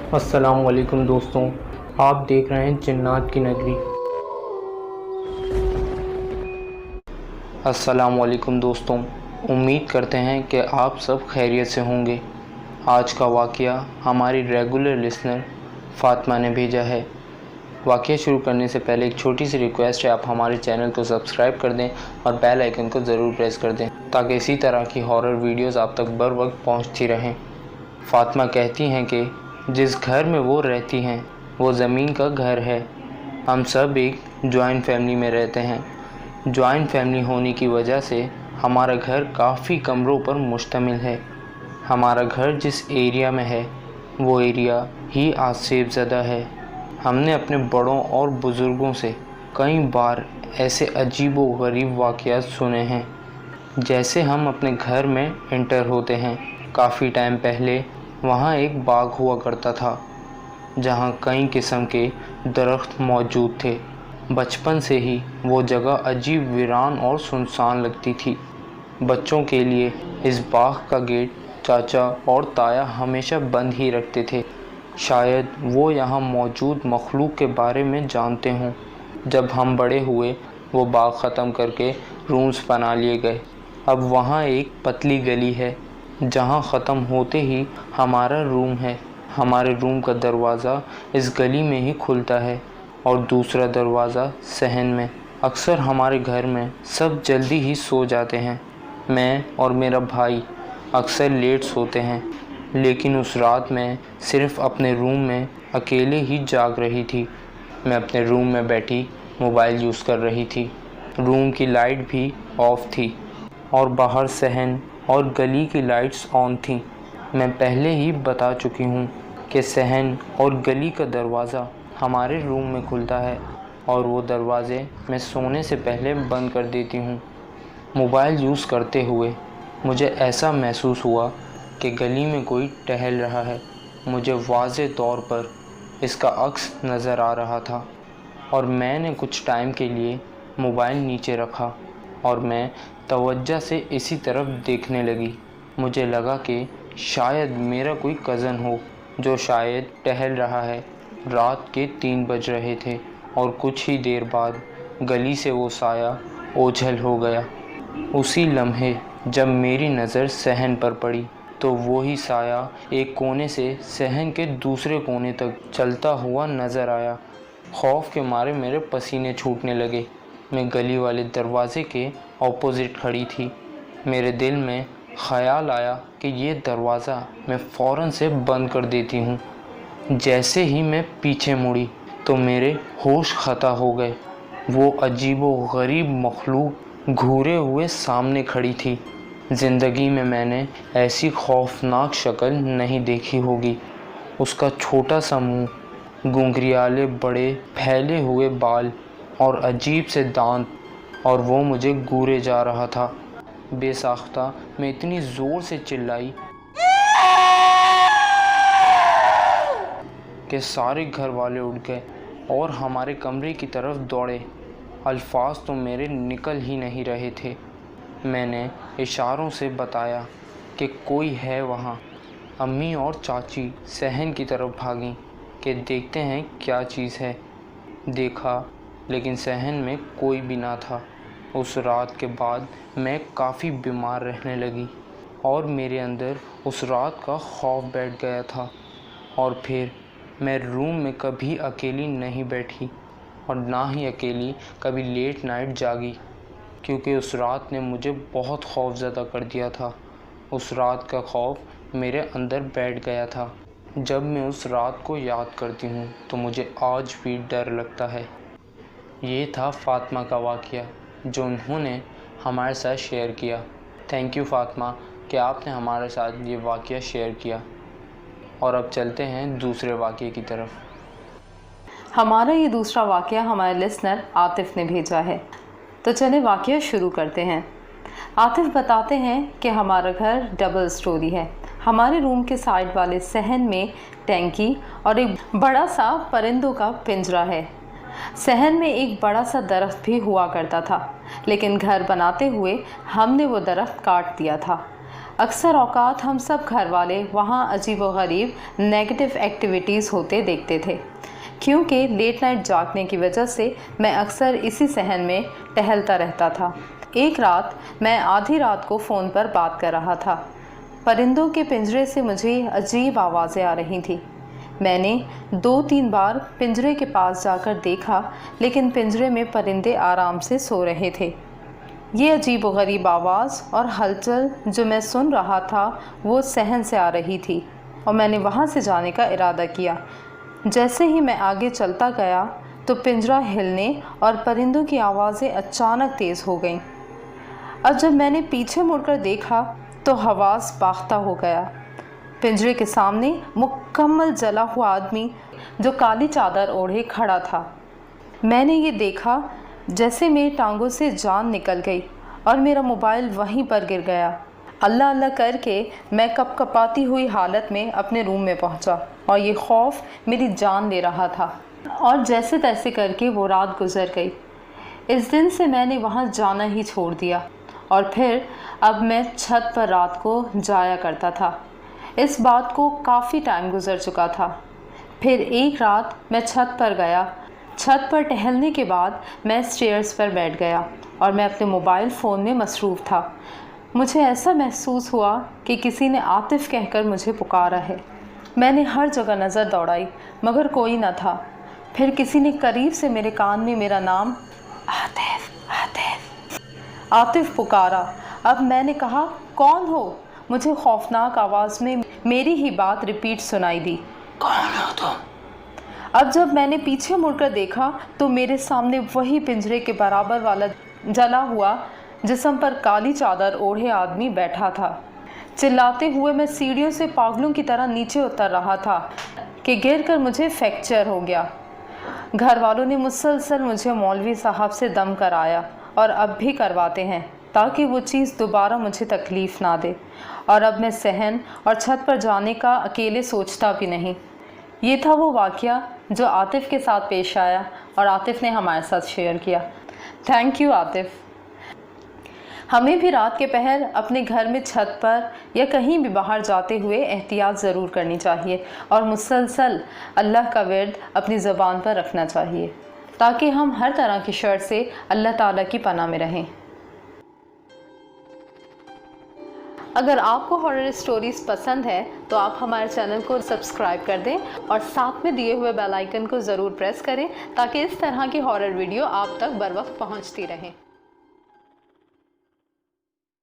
अस्सलाम वालेकुम दोस्तों, आप देख रहे हैं जन्नत की नगरी। अस्सलाम वालेकुम दोस्तों, उम्मीद करते हैं कि आप सब खैरियत से होंगे। आज का वाक़या हमारी रेगुलर लिसनर फ़ातिमा ने भेजा है। वाक़या शुरू करने से पहले एक छोटी सी रिक्वेस्ट है, आप हमारे चैनल को सब्सक्राइब कर दें और बेल आइकन को ज़रूर प्रेस कर दें ताकि इसी तरह की हॉरर वीडियोस आप तक बर वक्त पहुँचती रहें। फ़ातिमा कहती हैं कि जिस घर में वो रहती हैं वो ज़मीन का घर है। हम सब एक जॉइंट फैमिली में रहते हैं। जॉइंट फैमिली होने की वजह से हमारा घर काफ़ी कमरों पर मुश्तमिल है। हमारा घर जिस एरिया में है वो एरिया ही आसेब ज़दा है। हमने अपने बड़ों और बुज़ुर्गों से कई बार ऐसे अजीब व गरीब वाक़यात सुने हैं। जैसे हम अपने घर में एंटर होते हैं, काफ़ी टाइम पहले वहाँ एक बाग हुआ करता था जहाँ कई किस्म के दरख्त मौजूद थे। बचपन से ही वो जगह अजीब वीरान और सुनसान लगती थी। बच्चों के लिए इस बाग का गेट चाचा और ताया हमेशा बंद ही रखते थे। शायद वो यहाँ मौजूद मखलूक के बारे में जानते हों। जब हम बड़े हुए वो बाग ख़त्म करके रूम्स बना लिए गए। अब वहाँ एक पतली गली है जहाँ ख़त्म होते ही हमारा रूम है। हमारे रूम का दरवाज़ा इस गली में ही खुलता है और दूसरा दरवाज़ा सहन में। अक्सर हमारे घर में सब जल्दी ही सो जाते हैं। मैं और मेरा भाई अक्सर लेट सोते हैं, लेकिन उस रात मैं सिर्फ़ अपने रूम में अकेले ही जाग रही थी। मैं अपने रूम में बैठी मोबाइल यूज़ कर रही थी। रूम की लाइट भी ऑफ़ थी और बाहर सहन और गली की लाइट्स ऑन थीं। मैं पहले ही बता चुकी हूँ कि सहन और गली का दरवाज़ा हमारे रूम में खुलता है और वो दरवाज़े मैं सोने से पहले बंद कर देती हूँ। मोबाइल यूज़ करते हुए मुझे ऐसा महसूस हुआ कि गली में कोई टहल रहा है। मुझे वाज़े तौर पर इसका अक्स नज़र आ रहा था और मैंने कुछ टाइम के लिए मोबाइल नीचे रखा और मैं तवज्जो से इसी तरफ देखने लगी। मुझे लगा कि शायद मेरा कोई कज़न हो जो शायद टहल रहा है। रात के 3 बज रहे थे और कुछ ही देर बाद गली से वो साया ओझल हो गया। उसी लम्हे जब मेरी नज़र सहन पर पड़ी तो वही साया एक कोने से सहन के दूसरे कोने तक चलता हुआ नज़र आया। खौफ के मारे मेरे पसीने छूटने लगे। मैं गली वाले दरवाज़े के ऑपोज़िट खड़ी थी। मेरे दिल में ख़याल आया कि ये दरवाज़ा मैं फ़ौरन से बंद कर देती हूँ। जैसे ही मैं पीछे मुड़ी तो मेरे होश ख़ता हो गए। वो अजीबो गरीब मखलूक घूरे हुए सामने खड़ी थी। ज़िंदगी में मैंने ऐसी खौफनाक शक्ल नहीं देखी होगी। उसका छोटा सा मुँह, घुंघरियाले बड़े फैले हुए बाल और अजीब से दांत, और वो मुझे घूरे जा रहा था। बेसाख्ता मैं इतनी ज़ोर से चिल्लाई कि सारे घर वाले उठ गए और हमारे कमरे की तरफ दौड़े। अल्फाज तो मेरे निकल ही नहीं रहे थे। मैंने इशारों से बताया कि कोई है वहाँ। अम्मी और चाची सहन की तरफ भागीं कि देखते हैं क्या चीज़ है। देखा, लेकिन सहन में कोई भी ना था। उस रात के बाद मैं काफ़ी बीमार रहने लगी और मेरे अंदर उस रात का खौफ बैठ गया था। और फिर मैं रूम में कभी अकेली नहीं बैठी और ना ही अकेली कभी लेट नाइट जागी, क्योंकि उस रात ने मुझे बहुत खौफज़दा कर दिया था। उस रात का खौफ मेरे अंदर बैठ गया था। जब मैं उस रात को याद करती हूँ तो मुझे आज भी डर लगता है। ये था फ़ातिमा का वाक़या जो उन्होंने हमारे साथ शेयर किया। थैंक यू फ़ातिमा कि आपने हमारे साथ ये वाक़या शेयर किया। और अब चलते हैं दूसरे वाक़ये की तरफ। हमारा ये दूसरा वाक़या हमारे लिसनर आतिफ़ ने भेजा है, तो चले वाक़या शुरू करते हैं। आतिफ़ बताते हैं कि हमारा घर डबल स्टोरी है। हमारे रूम के साइड वाले सहन में टैंकी और एक बड़ा सा परिंदों का पिंजरा है। सहन में एक बड़ा सा दरख्त भी हुआ करता था, लेकिन घर बनाते हुए हमने वो दरख्त काट दिया था। اکثر اوقات ہم سب گھر والے وہاں عجیب و غریب نیگیٹو ایکٹیویٹیز ہوتے دیکھتے تھے، کیونکہ لیٹ نائٹ جاگنے کی وجہ سے میں اکثر اسی صحن میں ٹہلتا رہتا تھا۔ ایک رات میں آدھی رات کو فون پر بات کر رہا تھا۔ پرندوں کے پنجرے سے مجھے عجیب آوازیں آ رہی تھیں۔ میں نے 2-3 بار پنجرے کے پاس جا کر دیکھا، لیکن پنجرے میں پرندے آرام سے سو رہے تھے۔ یہ عجیب و غریب آواز اور ہلچل جو میں سن رہا تھا وہ صحن سے آ رہی تھی، اور میں نے وہاں سے جانے کا ارادہ کیا۔ جیسے ہی میں آگے چلتا گیا تو پنجرہ ہلنے اور پرندوں کی آوازیں اچانک تیز ہو گئیں۔ اب جب میں نے پیچھے مڑ کر دیکھا تو حواس باختہ ہو گیا۔ پنجرے کے سامنے مکمل جلا ہوا آدمی جو کالی چادر اوڑھے کھڑا تھا۔ میں نے یہ دیکھا جیسے میری ٹانگوں سے جان نکل گئی اور میرا موبائل وہیں پر گر گیا۔ اللہ اللہ کر کے میں کپ کپاتی ہوئی حالت میں اپنے روم میں پہنچا، اور یہ خوف میری جان لے رہا تھا، اور جیسے تیسے کر کے وہ رات گزر گئی۔ اس دن سے میں نے وہاں جانا ہی چھوڑ دیا، اور پھر اب میں چھت پر رات کو جایا کرتا تھا۔ اس بات کو کافی ٹائم گزر چکا تھا۔ پھر ایک رات میں چھت پر گیا۔ چھت پر ٹہلنے کے بعد میں اسٹیئرز پر بیٹھ گیا اور میں اپنے موبائل فون میں مصروف تھا۔ مجھے ایسا محسوس ہوا کہ کسی نے عاطف کہہ کر مجھے پکارا ہے۔ میں نے ہر جگہ نظر دوڑائی مگر کوئی نہ تھا۔ پھر کسی نے قریب سے میرے کان میں میرا نام عاطف عاطف عاطف پکارا۔ اب میں نے کہا، کون ہو؟ مجھے خوفناک آواز میں میری ہی بات ریپیٹ سنائی دی، کون ہو تم؟ اب جب میں نے پیچھے مڑ کر دیکھا تو میرے سامنے وہی پنجرے کے برابر والا جلا ہوا جسم پر کالی چادر اوڑھے آدمی بیٹھا تھا۔ چلاتے ہوئے میں سیڑھیوں سے پاگلوں کی طرح نیچے اتر رہا تھا کہ گر کر مجھے فریکچر ہو گیا۔ گھر والوں نے مسلسل مجھے مولوی صاحب سے دم کرایا، اور اب بھی کرواتے ہیں تاکہ وہ چیز دوبارہ مجھے تکلیف نہ دے، اور اب میں صحن اور چھت پر جانے کا اکیلے سوچتا بھی نہیں۔ یہ تھا وہ واقعہ جو عاطف کے ساتھ پیش آیا اور عاطف نے ہمارے ساتھ شیئر کیا۔ Thank you Atif. ہمیں بھی رات کے پہر اپنے گھر میں چھت پر یا کہیں بھی باہر جاتے ہوئے احتیاط ضرور کرنی چاہیے، اور مسلسل اللہ کا ورد اپنی زبان پر رکھنا چاہیے تاکہ ہم ہر طرح کی شر سے اللہ تعالیٰ کی پناہ میں رہیں۔ اگر آپ کو ہارر اسٹوریز پسند ہے تو آپ ہمارے چینل کو سبسکرائب کر دیں اور ساتھ میں دیے ہوئے بیل آئیکن کو ضرور پریس کریں تاکہ اس طرح کی ہارر ویڈیو آپ تک بر وقت پہنچتی رہیں۔